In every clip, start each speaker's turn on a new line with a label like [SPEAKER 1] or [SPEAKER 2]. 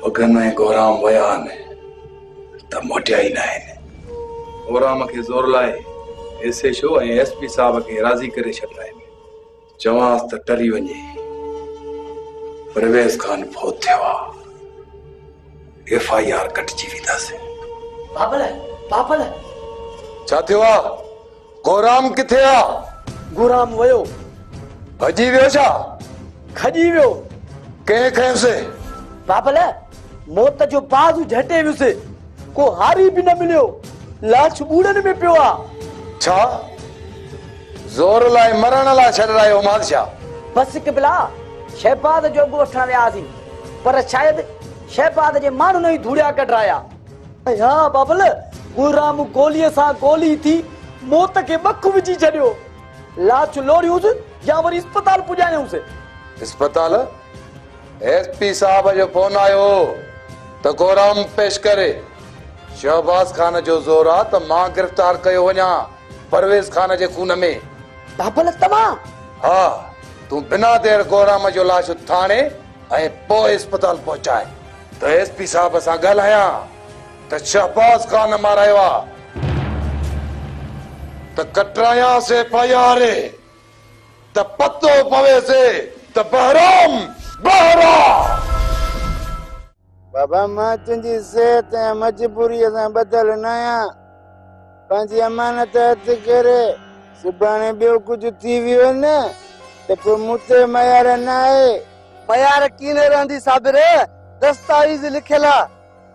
[SPEAKER 1] Wagon में गोराम वया ने त मोटिया ही ना है। गोराम के जोर लाए ऐसे शो एसपी साहब के राजी करे छटाए चवास त टरी वने। परवेज खान फोत थवा FIR कटजी विदा से।
[SPEAKER 2] बाबल
[SPEAKER 1] छा थवा? गोराम किथे आ?
[SPEAKER 2] गोराम वयो
[SPEAKER 1] भजी वियो छा?
[SPEAKER 2] खजी वियो
[SPEAKER 1] के खैसे?
[SPEAKER 2] बाबल मौत जो बाजू झटे वियोसे को हारी भी न मिलियो लाश बूड़न में पियो आ।
[SPEAKER 1] छा जोर लाए मरण ला छड़ रहा मादशा?
[SPEAKER 2] बस किबला शहबाद जो वठण वियासीं पर शायद शहबाद जे माण्हू ने धूड़िया कढराया। हाँ बाबल गोराम गोलीअ सां गोली थी मौत के बख विझी छॾियो। लाश लोड़ियूंसि या वरी अस्पताल पुॼायूंसि।
[SPEAKER 1] अस्पताल? एसपी साहब जो फोन आयो त गोराम पेश करे। शहबाज खान जो जोर आ त मां गिरफ्तार कयो वञा परवेज खान जे खून में।
[SPEAKER 2] बाबल तमा?
[SPEAKER 1] हाँ तू बिना देर गोराम जो लाश थाने ऐं पोइ अस्पताल पहुचाए त एसपी साहब सां ॻाल्हायां त शहबाज खान मारायो आ त कटराया से FIR त पतो पवे से त बहराम बहरा।
[SPEAKER 3] बाबा मां तुंहिंजी सेहत ऐं मजबूरीअ सां बदल न आहियां। पंहिंजी अमानत हथ करे सुभाणे ॿियो कुझु थी वियो न त पोइ मूं ते मयार न आहे। मयार कीने रहंदी साबिर? दस्तावेज़ लिखियल आहे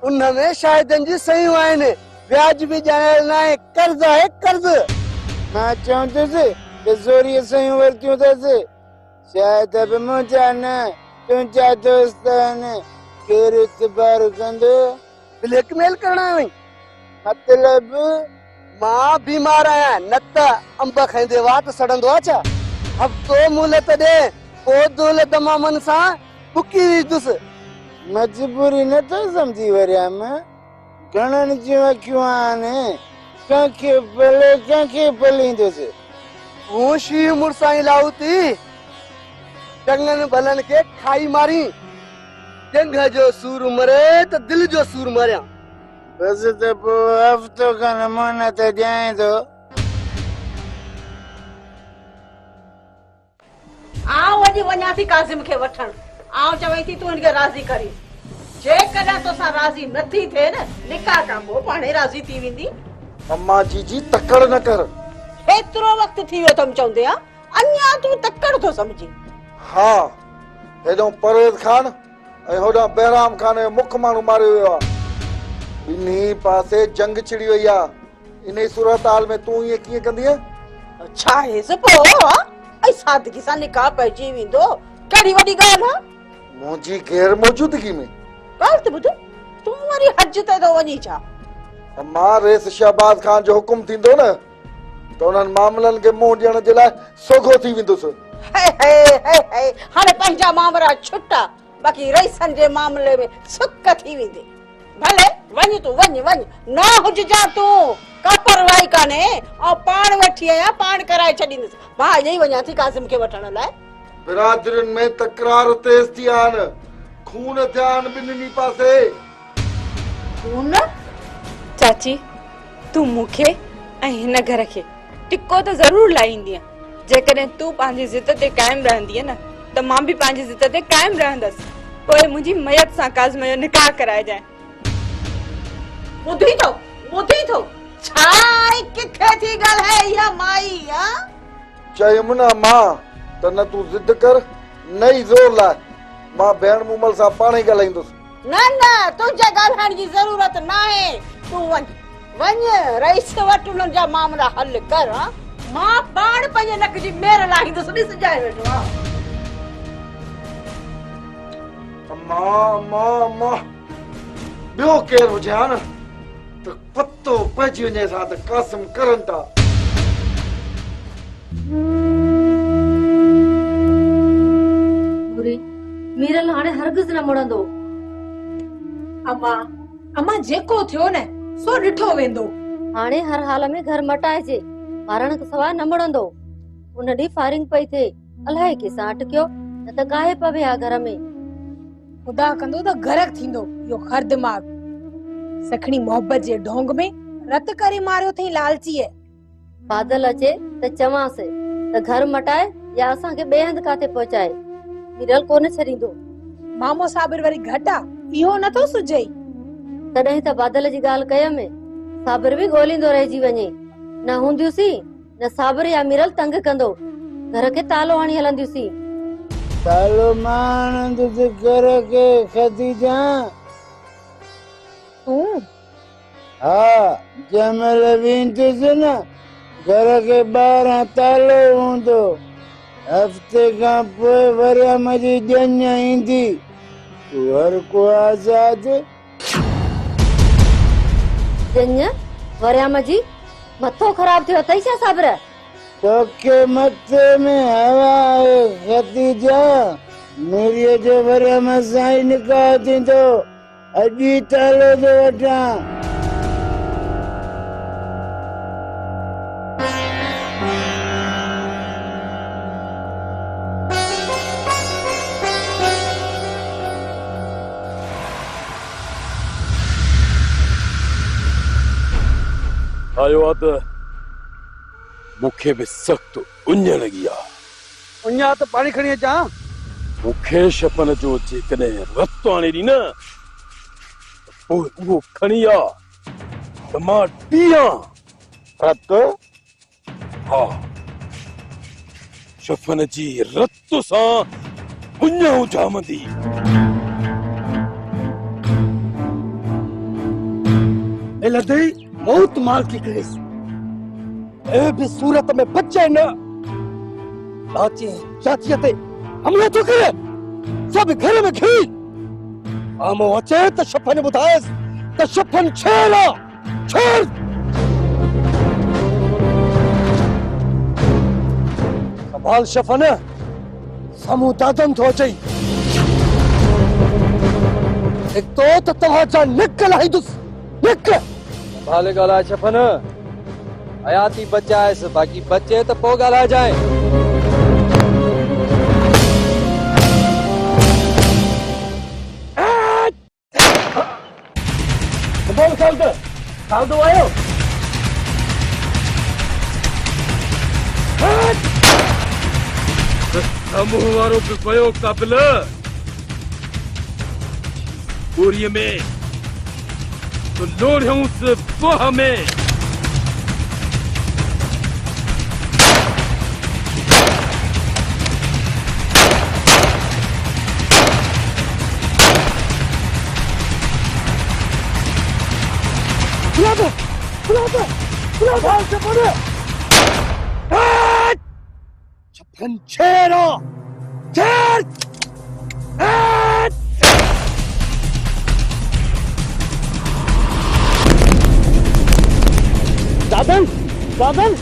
[SPEAKER 3] उनमें शाहिदनि जी सहियूं आहिनि। व्याज बि ॼाणियल न आहे, कर्ज़ आहे कर्ज़। मां चवंदुसि त ज़ोरीअ सहियूं वरितियूं अथसि। शायद बि मुंहिंजा न तुंहिंजा दोस्त आहिनि। केरु इतबार कंदो? ब्लैकमेल करणा वई? मतलब मां बीमार आहियां न त अंब खाईंदे वाट सड़ंदो आहे छा? हफ़्तो मुहलत ॾे पोइ दौलत तमामनि सां बुकी विझुसि। मजबूरी नथो सम्झी वरियां मां। घणनि जूं अखियूं आहिनि कंहिंखे भले कंहिंखे भलींदुसि। हूं शी मुड़साई लाउती चङनि भलनि खे खाई मारी। जंग जो सूर मरे त दिल जो सूर मरिया। बस त पोइ हफ़्तो खन मोहनत ॾियां थो।
[SPEAKER 4] आउं वञी वञा थी कासिम खे वठण। आउं चवई थी तूं हिनखे राज़ी करी। जेकॾहिं तोसां राज़ी नथी थिए न निकाह खां पोइ पाणे राज़ी थी वेंदी।
[SPEAKER 3] अम्मा जी तकड़ न कर।
[SPEAKER 4] एतिरो वक़्तु थी वियो अथमि चवंदे आ अञा तूं तकड़ थो सम्झी।
[SPEAKER 3] हाँ हेॾो परवेज खान ऐं होॾां बहराम खान जो मुख माण्हू मारियो वियो आहे। ॿिन्ही पासे जंग छिड़ी वई आहे। इन सूरत हाल में तूं ईअं कीअं कंदीअ?
[SPEAKER 4] छा हेसि पोइ ऐं सादगी सां निकाह पइजी वेंदो कहिड़ी वॾी ॻाल्हि आहे?
[SPEAKER 3] मुंहिंजी गैर मौजूदगी में
[SPEAKER 4] ॻाल्हि त ॿुध तूं वरी हज ते थो वञी छा?
[SPEAKER 3] अम्मा रेस शहबाज खान जो हुकुम थींदो न त उन्हनि मामलनि खे मुंहुं ॾियण जे लाइ सोघो थी वेंदुसि।
[SPEAKER 4] हाणे पंहिंजा मामला छुटा बाक़ी रईसनि जे मामले में सुक थी वेंदे। भले वञ तूं वञ न हुजजा तूं का परवाही कान्हे। ऐं पाण वठी आया पाण कराए छॾींदुसि। मां अॼु ई वञा थी कासिम खे वठण लाइ।
[SPEAKER 3] बिरादरियुनि में तकरार तेज़ थी आहिनि। खून थिया आहिनि ॿिन्हिनि पासे।
[SPEAKER 4] खून?
[SPEAKER 5] चाची तू मूंखे ऐं हिन घर खे टिको त ज़रूर लाईंदीअ। जेकॾहिं तूं पंहिंजी ज़िद ते कायम रहंदीअ न त मां बि पंहिंजी ज़िद ते कायम रहंदसि। पोइ मुंहिंजी मयत सां काज़िम जो निकाह कराइजांइ।
[SPEAKER 4] ॿुधी थो छा किथे थी ॻाल्हि है इहा माई?
[SPEAKER 3] चयुमि न मां त न तूं ज़िद कर न ई ज़ोर लाइ। मां भेण मूमल सां पाण ई ॻाल्हाईंदुसि।
[SPEAKER 4] न तुंहिंजे ॻाल्हाइण जी ज़रूरत न आहे। तूं वञ रईस वटि उन्हनि जा मामला हल कर। मां पाण पंहिंजे नक जी मेर लाहींदुसि। ॾिस जाए वेठो आहे।
[SPEAKER 3] अम्मा ॿियो केरु हुजे हा न त पतो पइजी वञे सां त कासिम करनि था।
[SPEAKER 6] मीरल हाणे हरगिज़ न मुड़ंदो।
[SPEAKER 7] अम्मा जेको थियो न सो ॾिठो वेंदो।
[SPEAKER 6] हाणे हर हाल में घर मटाइजे मारण खां सवाइ न मुड़ंदो। उन ॾींहुं फायरिंग पई थिए अलाए कंहिंसां अटकियो न त गायब पिया घर में।
[SPEAKER 7] ख़ुदा कंदो त गरक थींदो यो हर दिमाग सखणी मोहब्बत जे ढोंग में रत करे मारियो थई लालचीअ।
[SPEAKER 6] बादल अचे त चवांसि त घर मटाए या असांखे ॿिए हंधि काथे पहुचाए, मिरल कोन छॾींदो।
[SPEAKER 7] मामो साबिर वरी घटा इहो नथो सुझई।
[SPEAKER 6] तॾहिं त बादल जी ॻाल्हि कयमि, साबिर बि ॻोल्हींदो रहिजी वञे, न हूंदियूंसीं न साबिर या मिरल तंग कंदो, घर खे तालो हणी हलंदियूंसीं।
[SPEAKER 3] तालो माणंदुसि घर खे ख़दीजा।
[SPEAKER 7] तूं
[SPEAKER 3] हा, जंहिंमहिल वेंदुसि न घर खे ॿाहिरां तालो हूंदो, हफ़्ते खां पोइ वरियम जी ॼञ ईंदी, तूं हर को आज़ाद।
[SPEAKER 6] ॼञ वरियाम जी मथो ख़राब थियो अथई छा साबिर?
[SPEAKER 3] तोखे मथे में हवा आहे ख़दीजा। नुरीअ जो वरियम सां ई निकाह थींदो, अॼु ई तालो थो वठां।
[SPEAKER 8] आयो आहे त मूंखे बि सख़्तु उञ लॻी आहे।
[SPEAKER 2] उञा त पाणी खणी अचां।
[SPEAKER 8] मूंखे शपन जो जेकॾहिं रतो आणे ॾी न पोइ उहो खणी आ त मां ॾीआं
[SPEAKER 3] रत।
[SPEAKER 8] हा, शफन जी रत सां उञ उजामंदी।
[SPEAKER 2] लदई मौत माल की करेस ए भी सूरत में बचे न लाची चाचिया ते हमला तो करे सब घर में खी आमो अचे त शफन बुधायस त शफन छेड़ा छेड़ कमाल शफन समू दादन थो अचई एक तो तव्हां निकल आई दुस निकल
[SPEAKER 9] भाले गाला छपन हयाती बचाएस, बाकी बचे तो पो गाला जाए।
[SPEAKER 2] बोल साल दो आयो
[SPEAKER 8] समूह वारो बि पियो काबिल पूरीअ में तो लोढ़ियूंसि पोह में।
[SPEAKER 2] छप्पन छेड़ा छेड़ दादन दादन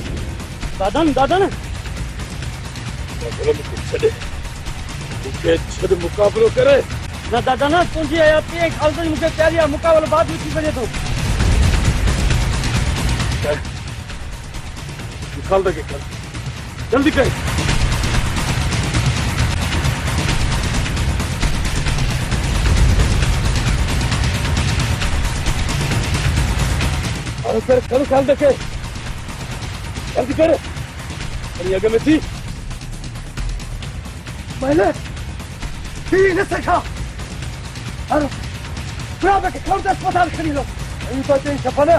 [SPEAKER 2] दादन दादन
[SPEAKER 8] छद मुकाबलो करे
[SPEAKER 2] ना दादा ना तुझी हयाती एक खालसा मुझे तैयारी मुकाबला बाद में थी वञे थो।
[SPEAKER 8] निकाल दे के कर जल्दी कर।
[SPEAKER 2] और कर कल खाल देखे जल्दी कर
[SPEAKER 8] अरे आगे में थी
[SPEAKER 2] मैंने तीन सखा और पूरा के खौर अस्पताल खड़ी लो नहीं तो तेरी सपना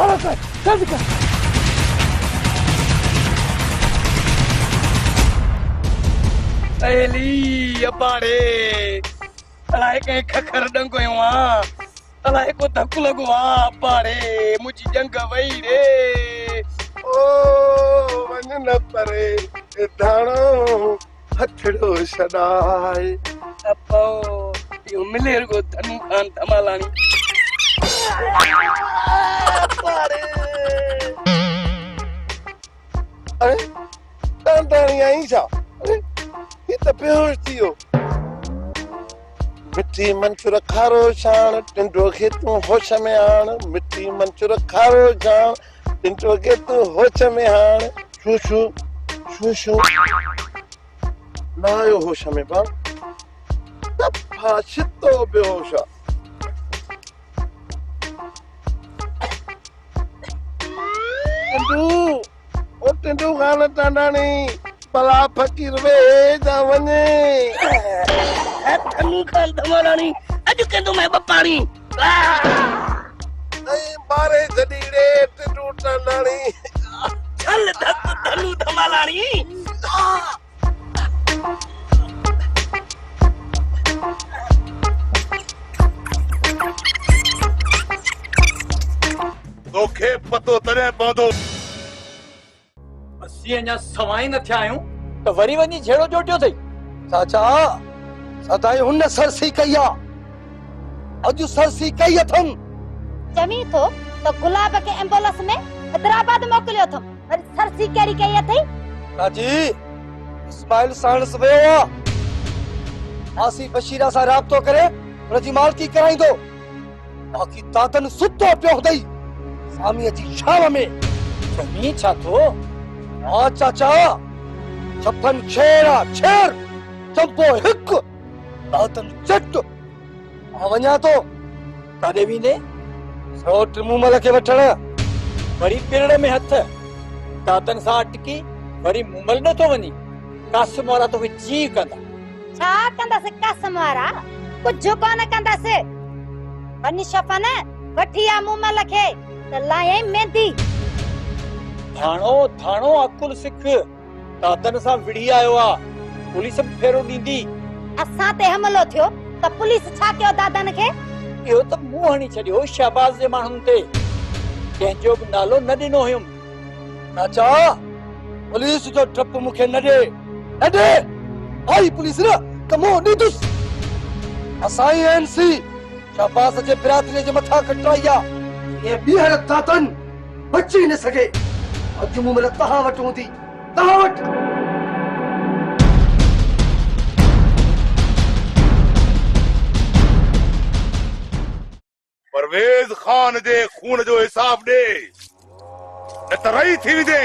[SPEAKER 2] और कर जल्दी कर।
[SPEAKER 8] एली अबाड़े अलाए कहीं खखर डंगो वहां अलाए को धक्को लगो वहां अबाड़े मुझी जंग वई रे
[SPEAKER 3] ओ वन न परे धाणो हथड़ो छड़ाए
[SPEAKER 8] अपो यो मिलेर को धनु खान धमालानी
[SPEAKER 3] अरे अरे तांतानी आई छा अरे ये तो बेहोश थियो। मिठी मंचूर खारो शान टिंडो के तू होश में आन मिठी मंचूर खारो शान टिंडो के तू होश में आन शू शू शू शू ना आयो होश में बा तब हा छितो बेहोश आहे। टिंडू खान टांडाणी भला फकीर वे जा वञे।
[SPEAKER 8] धनू खान धमालाणी अॼु कंदो मैं बपाणी
[SPEAKER 3] बारे जडीड़े टिंडू टांडाणी
[SPEAKER 8] चल धनू धमालाणी
[SPEAKER 1] तोखे पतो तॾहिं पवंदो
[SPEAKER 9] असीं अञा सवाई न थिया आहियूं त वरी वञी छेड़ो चोटियो अथई। चाचा सदाई हुन सरसी कई आहे, अॼु सरसी कई अथनि।
[SPEAKER 6] चमी थो तो गुलाब के एम्बुलेंस में हैदराबाद मोकिलियो अथम, वरी सरसी कहिड़ी कई अथई?
[SPEAKER 9] काजी इस्माइल साणस वियो आहे, आसी बशीरा सां राब्तो करे हुनजी मालकी कराईंदो। बाक़ी दादन सुतो पियो हूंदई सामीअ जी शाम में। चमी छा थो? हा चाचा छपन छेड़ा छेर चंपो हिक दादन चट वञा तो काॾे वेंदे? सोट मूमल खे वठण वरी पिरड़ में हथ दादन सां अटकी वरी मूमल न थो वञी। कासम वारा तो जी कंदा।
[SPEAKER 6] छा कंदासीं कासम वारा? कुछ कोन कंदासीं। वञी शपन वठी आ मूमल खे त लाए मेंदी।
[SPEAKER 9] थाणो थाणो अकुल सिख दादन सां विड़ी आयो आ, पुलिस फेरो ॾींदी।
[SPEAKER 6] असां ते हमलो थियो त पुलिस छा कयो दादन खे?
[SPEAKER 9] इहो त मूं हणी छॾियो शहबाज जे माण्हुनि ते, कंहिंजो बि नालो न ॾिनो हुयुमि। चाचा पुलिस जो डपु मूंखे न ॾे आई पुलिस न त मूं ॾींदुसि। असां ई एनसी शहबाज जे बिरादरीअ जे मथां कटाई आहे। ये ॿीहर दादन बची न सघे। अॼु मूं महिल तव्हां वटि हूंदी, तव्हां वटि।
[SPEAKER 1] परवेज खान जे खून जो हिसाब ॾे न त रही थी वेंदे।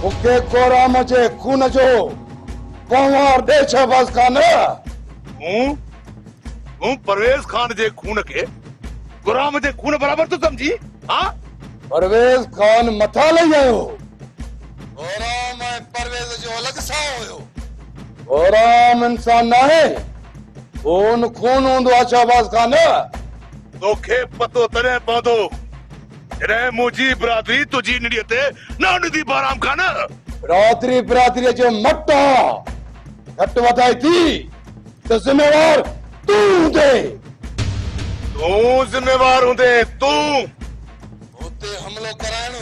[SPEAKER 1] मूंखे कोराम जे खून जो पवार ॾे शहबाज खान। तूं परवेज खान जे खून खे गुलाम जे खून बराबर तो समझी? हाँ परवेज खान मथा लई आयो। गुलाम ऐं परवेज जो अलॻि सां हुयो। गुलाम इंसान न आहे, खून खून हूंदो आहे शहबाज खान। तोखे पतो तॾहिं पवंदो जॾहिं मुंहिंजी बिरादरी तुंहिंजी निड़ीअ ते न ॾींदी बहराम खान। बिरादरीअ जो मट घटि वधाए थी त ज़िम्मेवार तूं हूंदे। तूं ज़िम्मेवार हूंदे। तूं उते हमलो कराइण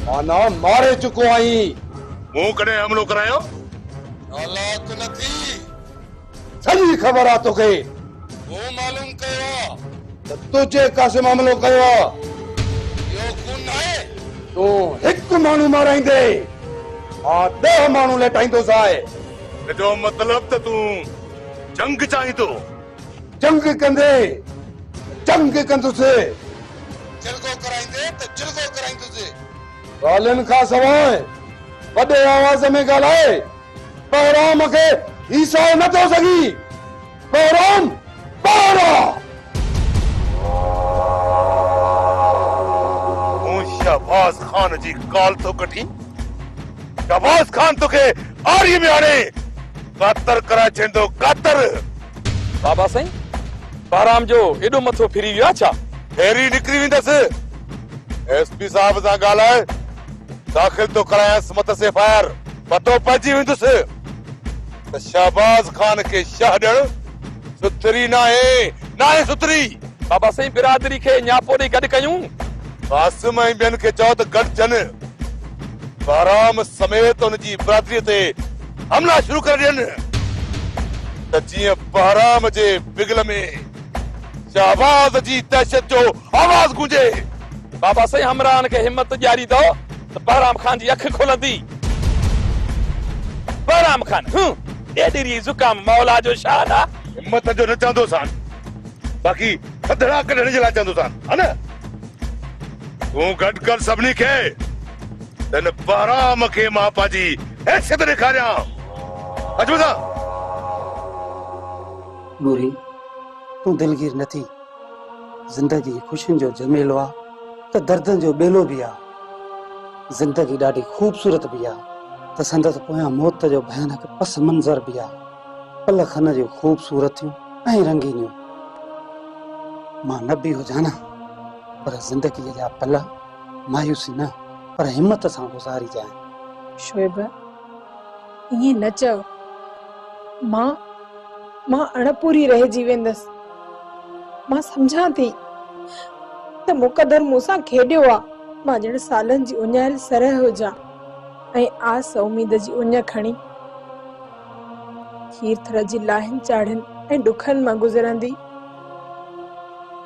[SPEAKER 1] माना मारे चुको आहीं। मूं कॾहिं हमलो करायो? औलाद न थी सॼी ख़बर आहे तोखे। मूं मालूम कयो आहे त तुंहिंजे कासिम हमलो कयो आहे। इहो खून न आहे। तूं हिकु माण्हू माराईंदे मां 10 माण्हू लेटाईंदोसि आहे। जो मतलब त तूं जंग चाहींदो। जंग कंदे जंग कंदुसि, जिरगो कराईंदे त जिरगो कराईंदुसि। ॻाल्हियुनि खां सवाइ वॾे आवाज़ में ॻाल्हाए बहराम खे हीसो नथो सघी। बहराम शहबाज खान जी काल तो कठी। शहबाज खान तोखे आरी में आणे कातर कराए छॾींदो। कातर
[SPEAKER 9] बाबा साईं बहराम जो एॾो मथो फिरी वियो छा?
[SPEAKER 1] फेरी निकिरी वेंदसि। एसपी साहब सां ॻाल्हाए दाख़िल तो करायांसि मत एफआईआर। पतो पइजी वेंदुसि त शहबाज खान खे शह ॾियणु सुथरी नाहे सुथरी।
[SPEAKER 9] बाबा साईं बिरादरी खे न्यापो ॾेई गॾु कयूं।
[SPEAKER 1] कासिम ऐं ॿियनि खे चओ त गॾिजनि, बहराम समेत हुनजी बिरादरीअ ते हमला शुरू करे ॾियनि त जीअं बहराम जे बिगल में शहबाज जी दहशत जो आवाज़ गूंजे।
[SPEAKER 9] बाबा साईं हमराहनि खे हिम्मत ॾियारी दो त बहराम खान जी अखि खोलंदी। बहराम खान एॾी ज़ुकाम मौला जो शान आहे।
[SPEAKER 1] हिम्मत जो न चवंदो सान, बाक़ी थधड़ा कढण जे लाइ चवंदो सान, है न? तूं गॾु कर सभिनी खे त हिन बहराम खे मां पंहिंजी हैसियत ॾेखारियां। अचो था
[SPEAKER 2] नूरी तूं दिलगीर न थी। ज़िंदगी ख़ुशियुनि जो जमेलो आहे त दर्दनि जो ॿेलो बि आहे। ज़िंदगी ॾाढी ख़ूबसूरत बि आहे त संदसि पोयां मौत जो भयानक पस मंज़र बि आहे। पल खन जूं ख़ूबसूरतियूं ऐं रंगीनियूं। मां न बि हुजां न, पर ज़िंदगीअ जा पल मायूसी न पर हिम्मत सां गुज़ारी जाए।
[SPEAKER 7] शोएब ईअं न चओ। मां अणपूरी रहिजी वेंदसि। मां सम्झां थी त मुक़दर मूंसां खेॾियो आहे। मां ॼण सालनि जी उञायल सरह हुजां ऐं आस उमीद जी उञ खणी खीर थर जी लाहिन चाढ़नि ऐं ॾुखनि मां गुज़रंदी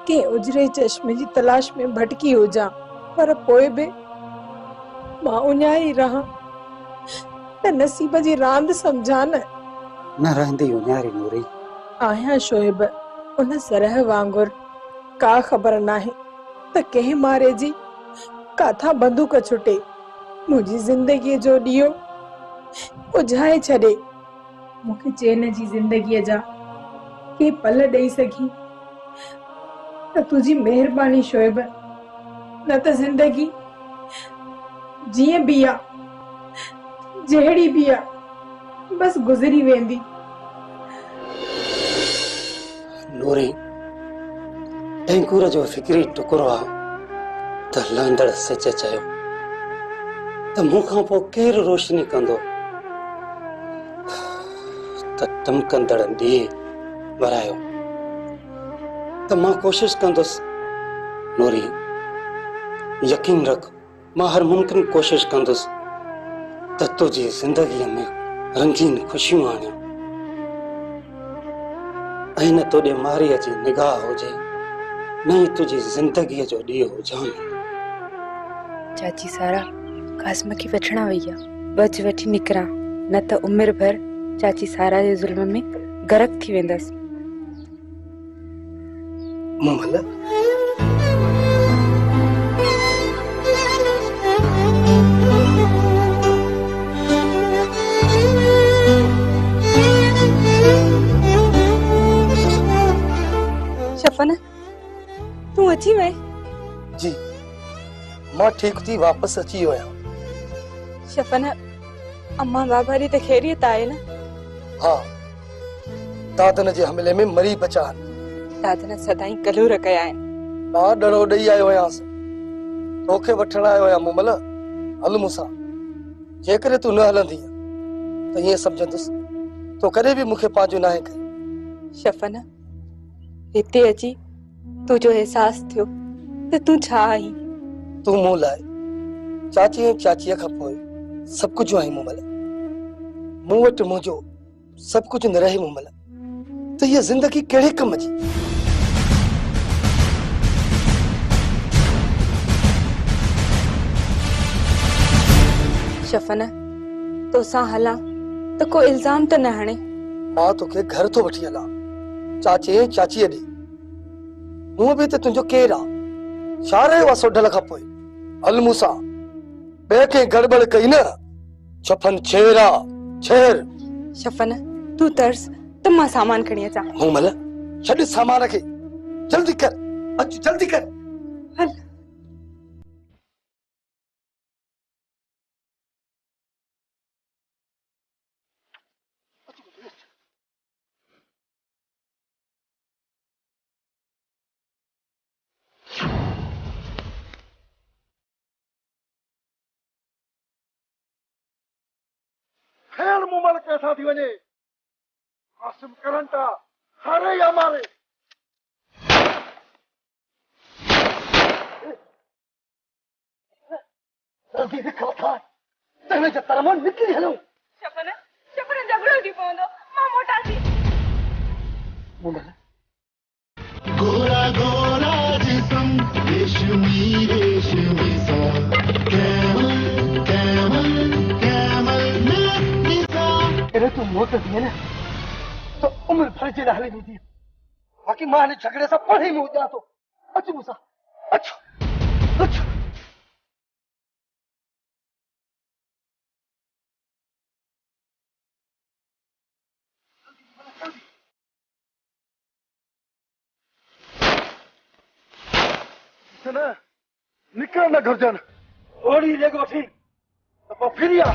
[SPEAKER 7] कंहिं उजरे चश्मे जी तलाश में भटकी हुजां, पर पोइ बि मां उञाई रहां त नसीब जी रांदि सम्झां न
[SPEAKER 2] रहंदी उञारी नूरी।
[SPEAKER 7] आहियां शोएब उन सरह वांगुर। का ख़बर नाहे त कंहिं मारे जी काथां बंदूक छुटे मुंहिंजी ज़िंदगीअ जो ॾीओ उझाए छॾे। मूंखे चैन जी ज़िंदगीअ जा के पल ॾेई सघी त तुंहिंजी महिरबानी शोएब, न त ज़िंदगी जीअं बि आहे जहिड़ी बि आहे बस गुज़री वेंदी।
[SPEAKER 2] नूरी टेंकूर जो फिक्री टुकड़ो आहे त लहंदड़ सिज चयो त मूंखां पोइ केरु रोशनी कंदो, त टमकंदड़ ॾीए वरायो त मां कोशिश कंदुसि। नूरी यकीन रख, मां हर मुमकिन कोशिश कंदुसि त तुंहिंजी ज़िंदगीअ में रंगीन ख़ुशियूं आणियां ऐं न तोॾे मारीअ जी निगाह हुजे न ई तुंहिंजी ज़िंदगीअ जो ॾींहुं हुजां।
[SPEAKER 5] चाची सारा कास्म खे वठणा वई आहे, बच वठी निकिरां न त उमिरि भर चाची सारा जे ज़ुल्म में गरक थी वेंदसि।
[SPEAKER 9] मोमल
[SPEAKER 5] शफन तूं अची वए?
[SPEAKER 9] जी मां ठीक थी वापस अची वियो आहियां।
[SPEAKER 5] शफन अम्मा बाबा री त खैरियत आहे न?
[SPEAKER 9] हाँ दादन जे हमले में मरी बचा आहिनि।
[SPEAKER 5] दादन सदाई कलूर कया आहिनि।
[SPEAKER 9] मां ॾड़ो ॾेई आयो आहियांसि, तोखे वठण आयो आहियां। मोमल हल मूंसां, जेकॾहिं तूं न हलंदी त ईअं सम्झंदुसि तो कॾहिं बि मूंखे पंहिंजो नाहे कयो।
[SPEAKER 5] शफन हिते अची तुंहिंजो एहसास थियो त तूं छा आहीं।
[SPEAKER 9] तूं मूं लाइ चाची ऐं चाचीअ खां पोइ सभु कुझु आहीं। मोमल मूं वटि मुंहिंजो सभु कुझु न रहे मोमल त हीअ ज़िंदगी कहिड़े कम जी।
[SPEAKER 5] शफन तोसां हलां त को इल्ज़ाम त न हणे?
[SPEAKER 9] मां तोखे घर थो वठी हलां चाचे ऐं चाचीअ ॾे। मूं बि त तुंहिंजो केरु आहे, छा रहियो आहे सोढल खां पोइ। हल मूंसां, ॿिए खे गड़बड़ कई न छफन छेर आहे छेर।
[SPEAKER 5] शफन तूं तर्स त मां सामान खणी अचां।
[SPEAKER 9] मोमल छॾ सामान खे, जल्दी कर, अच जल्दी कर।
[SPEAKER 5] हल
[SPEAKER 9] खेल मोमल कैसा थी वञे। कासिम करंटा हारे या मारे। जल्दी दिखा था तने जे तरमन निकली हलो।
[SPEAKER 5] शफन शफन झगड़ो थी पवंदो, मां मोटा थी।
[SPEAKER 9] मोमल
[SPEAKER 10] गोरा गोरा जिस्म रेशमी रेशमी सा कैमल कैमल कैमल निसा।
[SPEAKER 9] अरे तू मौत थी है ना तो उम्र भर जे हले नहीं थी। बाकी मां ने झगड़े सां पढ़ी में हुजां तो। अच मूंसां, अच अच। से न निकल न घुर्जन ओड़ी जेको थी त पोइ फिरी आ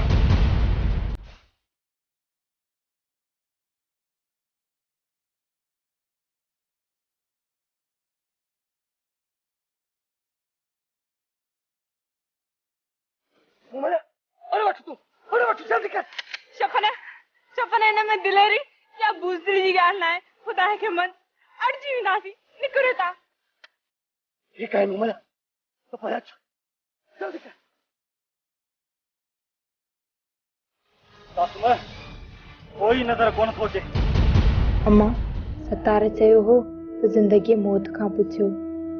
[SPEAKER 9] अरे वठ जल्दी कर
[SPEAKER 5] शफन शफन हिन में दिलेरी या बुज़दिली जी ॻाल्हि न आहे ख़ुदा खे मन अड़जी वेंदासीं निकिरो था
[SPEAKER 9] ठीक है मुमया तो पर अच जल्दी कर तासुमा कोई नजर कोन थो अचे
[SPEAKER 7] अम्मा सतार चयो हो त ज़िंदगी मौत खां पुछियो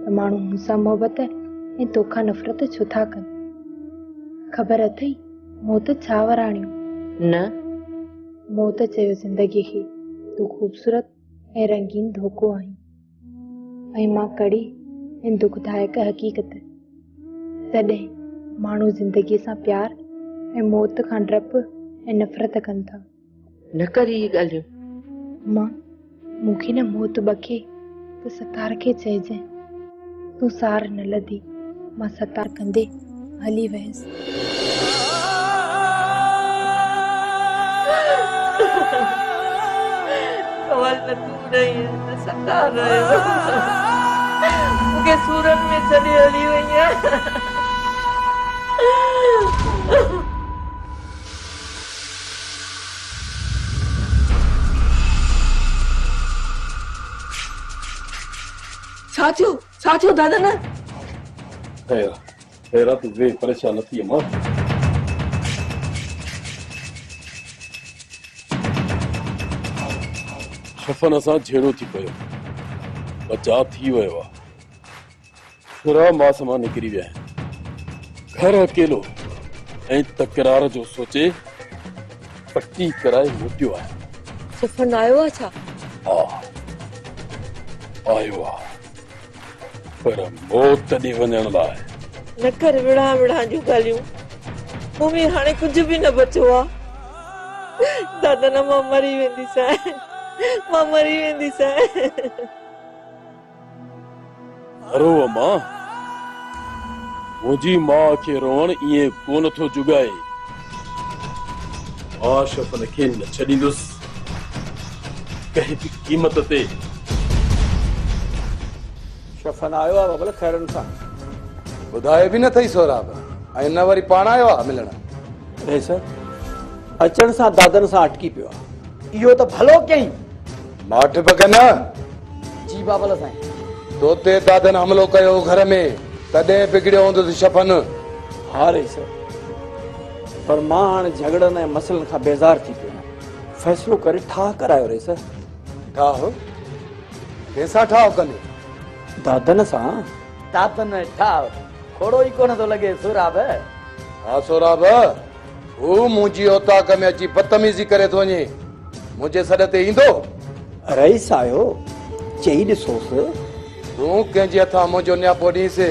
[SPEAKER 7] त माण्हू मूंसां मोहबत ऐं तोखां नफ़रत छो था कनि ख़बर अथई मौत छा वराणियो
[SPEAKER 6] न
[SPEAKER 7] मौत चयो ज़िंदगी खे तूं ख़ूबसूरत ऐं रंगीन धोखो आहीं ऐं मां कड़ी ऐं दुखदायक हक़ीक़त तॾहिं माण्हू ज़िंदगीअ सां प्यार ऐं मौत खां डप ऐं नफ़रत कनि था
[SPEAKER 6] न कर इहे ॻाल्हियूं
[SPEAKER 7] मां मूंखे न मौत बखे त सतार खे चइजांइ तूं सार न लधी मां सतार कंदे हली वयसि
[SPEAKER 5] कवल न तू रही न सतार रहियो मूंखे सूरत में छॾे हली वई आहे छा थियो दादा न
[SPEAKER 11] खैरा तू वे परेशान थी मां शफन सां झेड़ो थी पियो बचा थी वियो आहे फिरा मास मां निकिरी विया आहिनि घर अकेलो ऐं तकरार जो सोचे पट्टी कराए मोटियो आहे
[SPEAKER 5] शफन आयो आहे छा
[SPEAKER 11] हा आयो आहे पर मौत ॾे वञण लाइ
[SPEAKER 5] न कर विड़ा विड़ा जूं ॻाल्हियूं मम्मी हाणे कुझु बि न बचियो आहे दादा न मां मरी वेंदीसां मां मरी वेंदीसां
[SPEAKER 11] अरो अम्मा मुंहिंजी मां खे रोअण ईअं कोन थो जुगाए मां शफन खे न छॾींदुसि कंहिं बि क़ीमत ते
[SPEAKER 9] शफन आयो आहे बाबल खैरन सां
[SPEAKER 1] ॿुधायो बि न अथई सोराब ऐं न वरी पाण आयो आहे मिलण
[SPEAKER 9] रे सर अचण सां दादन सां अटकी पियो आहे
[SPEAKER 2] इहो त भलो कई
[SPEAKER 1] माठ बगन
[SPEAKER 2] जी बाबल साईं
[SPEAKER 1] तोते दादन हमलो कयो घर में तॾहिं बिगड़ियो हूंदुसि शफन
[SPEAKER 9] हा रे सर पर मां हाणे झगड़नि ऐं मसइलनि खां बेज़ार थी पियो आहियां फ़ैसिलो करे ठाह करायो रे सर
[SPEAKER 1] ठाह कंहिंसां ठाह कंदे
[SPEAKER 9] दादन सां
[SPEAKER 2] दादन ठाह थोड़ो ई कोन थो लॻे सोराब
[SPEAKER 1] हा सोराब हू मुंहिंजी औताक में अची बदतमीज़ी करे थो वञे मुंहिंजे सॾ ते ईंदो
[SPEAKER 9] रईस आयो चई ॾिसोसि
[SPEAKER 1] तूं कंहिंजे हथां मुंहिंजो नियापो ॾींसि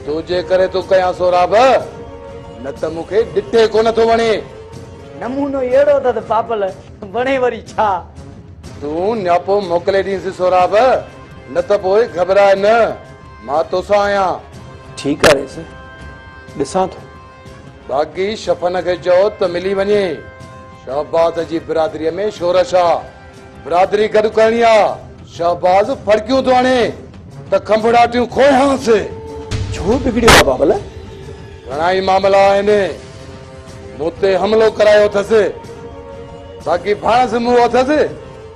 [SPEAKER 1] तुंहिंजे करे तूं कयां सोराब न त मूंखे ॾिठे कोन थो वणे
[SPEAKER 2] नमूनो अहिड़ो अथसि बाबल वणे वरी छा
[SPEAKER 1] तूं नियापो मोकिले ॾींसि सोराब न त पोइ घबराए न मां तोसां आहियां
[SPEAKER 9] ठीकु आहे रे सर ॾिसां थो
[SPEAKER 1] बाक़ी शफन खे चओ त मिली वञे शहबाज जी बिरादरीअ में शोरश आहे बिरादरी गॾु करणी आहे शहबाज फड़कियूं थो आणे त खंभड़ाटियूं खोयांसि
[SPEAKER 9] छो बिगड़ियो आहे बाबल
[SPEAKER 1] घणा ई मामला आहिनि मूं ते हमलो करायो अथसि बाक़ी फाणस मुंहुं अथसि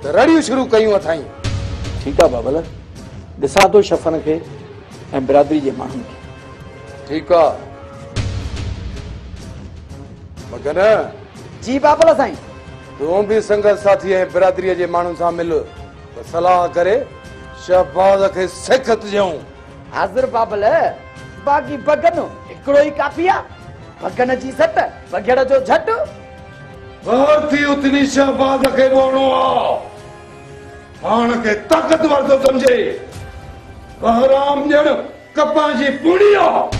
[SPEAKER 1] त रड़ियूं शुरू कयूं अथई
[SPEAKER 9] ठीकु आहे बाबल ॾिसां थो शफन खे ऐं बिरादरी जे माण्हुनि खे
[SPEAKER 1] ठीकु आहे मगन
[SPEAKER 2] जी बाबल साईं
[SPEAKER 1] तूं बि संगत साथी ऐं बिरादरीअ जे माण्हुनि सां मिल त सलाह करे शहबाज खे सिखत ॾियूं
[SPEAKER 2] हाज़िर बाबल बाक़ी बगन हिकिड़ो ई काफ़ी आहे बगन जी सट बगेड़ जो झट
[SPEAKER 1] भारती उतनी शहबाज खे बोलणो आहे पाण खे ताक़तवर थो समझे हराम ॼण कपां जी पुड़ी आहे